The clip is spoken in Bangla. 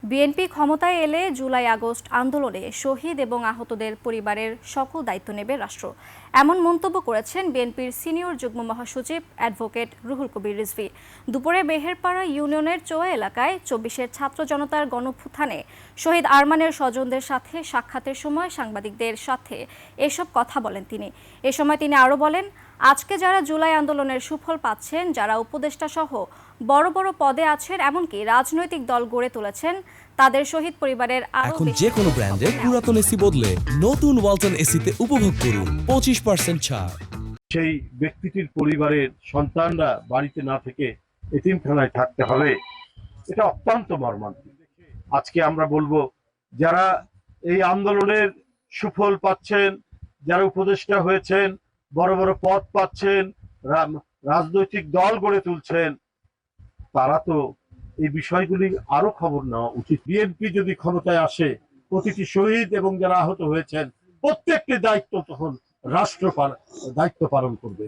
বিএনপি ক্ষমতায় এলে জুলাই আগস্ট আন্দোলনে শহীদ এবং আহতদের পরিবারের সকল দায়িত্ব নেবে রাষ্ট্র, এমন মন্তব্য করেছেন বিএনপির সিনিয়র যুগ্ম মহাসচিব অ্যাডভোকেট রুহুল কবির রিজভী। দুপুরে মেহেরপাড়া ইউনিয়নের চোয়া এলাকায় ২৪-এর ছাত্র জনতার গণঅভ্যুত্থানে শহীদ আরমানের স্বজনদের সাথে সাক্ষাতের সময় সাংবাদিকদের সাথে এসব কথা বলেন তিনি। এ সময় তিনি আরও বলেন, আজকে যারা জুলাই আন্দোলনের সুফল পাচ্ছেন, যারা উপদেষ্টা সহ বড় বড় পদে আছেন, এমনকি রাজনৈতিক দল গড়ে তুলেছেন, তাদের শহীদ পরিবারের এখন যে কোনো ব্র্যান্ডের পুরাতন এসি বদলে নতুন ওয়ালটন এসিতে উপভোগ করুন 25% ছাড়। সেই ব্যক্তিটির পরিবারের সন্তানরা বাড়িতে না থেকে এতিমখানায় থাকতে হবে, এটা অত্যন্ত মর্মান্তিক। আজকে আমরা বলবো, যারা এই আন্দোলনের সুফল পাচ্ছেন, যারা উপদেষ্টা হয়েছেন, বড় বড় পদ পাচ্ছেন, রাজনৈতিক দল গড়ে তুলছেন, তারা তো এই বিষয়গুলি আরো খবর নেওয়া উচিত। বিএনপি যদি ক্ষমতায় আসে, প্রতিটি শহীদ এবং যারা আহত হয়েছেন প্রত্যেকটি দায়িত্ব তখন রাষ্ট্র দায়িত্ব পালন করবে।